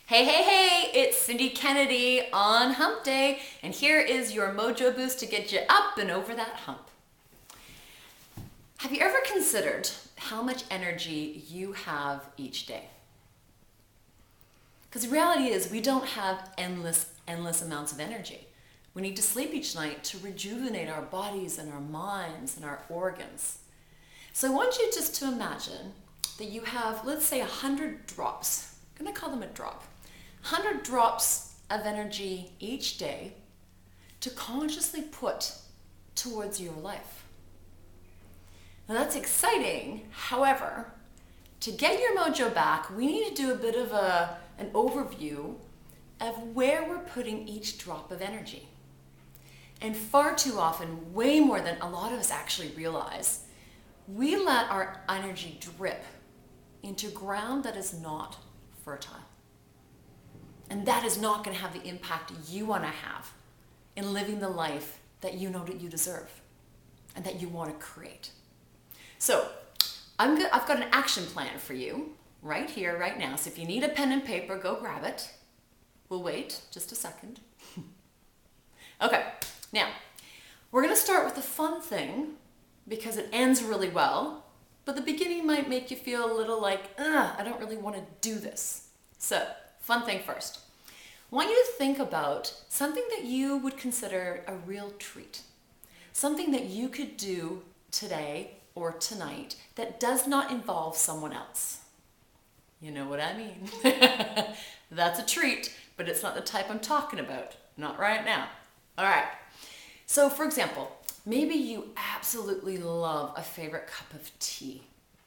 Hey, hey, hey, it's Cindy Kennedy on Hump Day, and here is your mojo boost to get you up and over that hump. Have you ever considered how much energy you have each day? Because the reality is we don't have endless amounts of energy. We need to sleep each night to rejuvenate our bodies and our minds and our organs. So I want you just to imagine that you have, let's say, 100 drops. I'm going to call them a drop. 100 drops of energy each day to consciously put towards your life. Now that's exciting. However, to get your mojo back, we need to do a bit of an overview of where we're putting each drop of energy. And far too often, way more than a lot of us actually realize, we let our energy drip into ground that is not fertile. And that is not going to have the impact you want to have in living the life that you know that you deserve and that you want to create. So I've got an action plan for you right here, right now. So if you need a pen and paper, go grab it. We'll wait just a second. Okay, now we're going to start with the fun thing because it ends really well, but the beginning might make you feel a little like, I don't really want to do this. So fun thing first. I want you to think about something that you would consider a real treat. Something that you could do today or tonight that does not involve someone else. You know what I mean? That's a treat, but it's not the type I'm talking about. Not right now. All right. So for example, maybe you absolutely love a favorite cup of tea.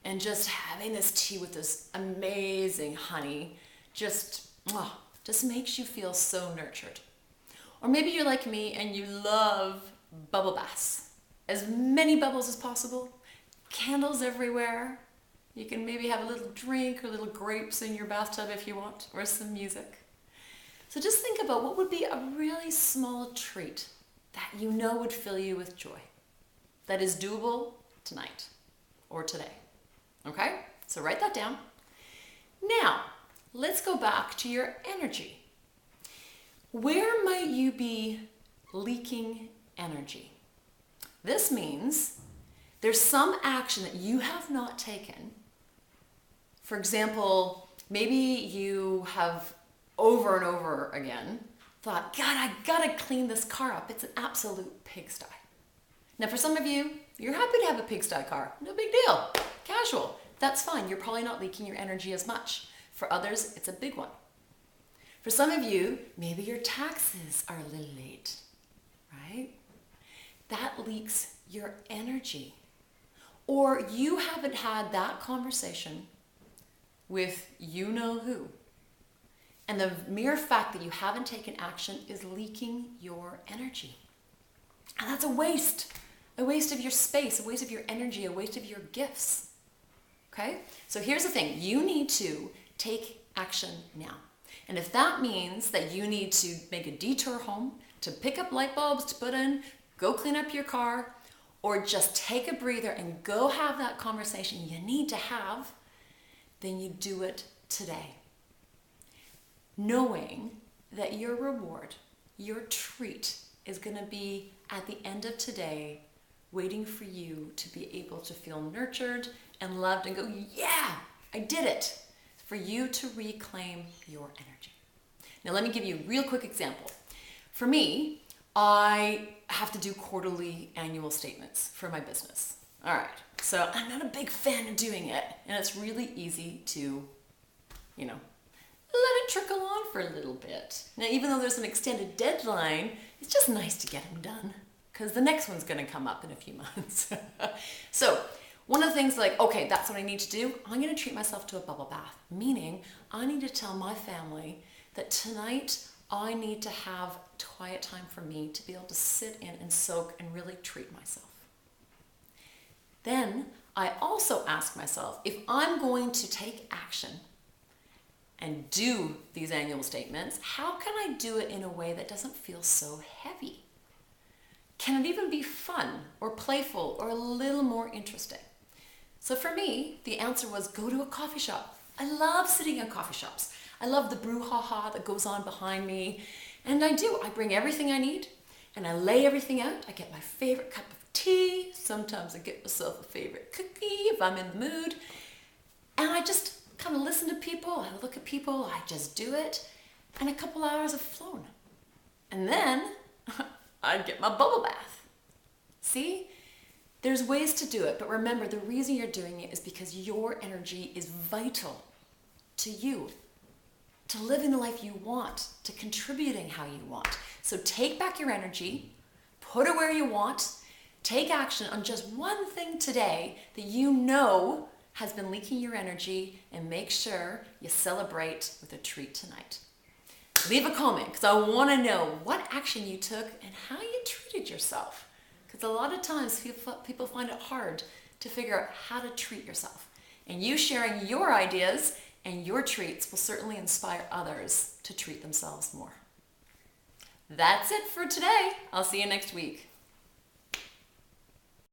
And just having this tea with this amazing honey just makes you feel so nurtured. Or maybe you're like me and you love bubble baths. As many bubbles as possible, candles everywhere. You can maybe have a little drink or little grapes in your bathtub if you want, or some music. So just think about what would be a really small treat that you know would fill you with joy, that is doable tonight or today. Okay? So write that down. Now, let's go back to your energy. Where might you be leaking energy? This means there's some action that you have not taken. For example, maybe you have over and over again thought, God, I gotta clean this car up. It's an absolute pigsty. Now for some of you, you're happy to have a pigsty car. No big deal. Casual. That's fine. You're probably not leaking your energy as much. For others, it's a big one. For some of you, maybe your taxes are a little late, right? That leaks your energy. Or you haven't had that conversation with you know who. And the mere fact that you haven't taken action is leaking your energy. And that's a waste of your space, a waste of your energy, a waste of your gifts. Okay? So here's the thing. You need to take action now. And if that means that you need to make a detour home, to pick up light bulbs to put in, go clean up your car, or just take a breather and go have that conversation you need to have, then you do it today. Knowing that your reward, your treat, is going to be at the end of today, waiting for you to be able to feel nurtured and loved and go, yeah, I did it, for you to reclaim your energy. Now let me give you a real quick example. For me, I have to do quarterly annual statements for my business. All right, so I'm not a big fan of doing it, and it's really easy to, let it trickle on for a little bit. Now, even though there's an extended deadline, it's just nice to get them done because the next one's going to come up in a few months. So one of the things okay, that's what I need to do. I'm going to treat myself to a bubble bath, meaning I need to tell my family that tonight I need to have quiet time for me to be able to sit in and soak and really treat myself. Then I also ask myself, if I'm going to take action and do these annual statements, how can I do it in a way that doesn't feel so heavy? Can it even be fun or playful or a little more interesting? So for me, the answer was go to a coffee shop. I love sitting in coffee shops. I love the brouhaha that goes on behind me. And I do. I bring everything I need and I lay everything out. I get my favorite cup of tea. Sometimes I get myself a favorite cookie if I'm in the mood. And I just kind of listen to people. I look at people. I just do it. And a couple hours have flown. And then I get my bubble bath. See? There's ways to do it, but remember, the reason you're doing it is because your energy is vital to you, to living the life you want, to contributing how you want. So take back your energy, put it where you want, take action on just one thing today that you know has been leaking your energy, and make sure you celebrate with a treat tonight. Leave a comment because I want to know what action you took and how you treated yourself. Because a lot of times people find it hard to figure out how to treat yourself. And you sharing your ideas and your treats will certainly inspire others to treat themselves more. That's it for today. I'll see you next week.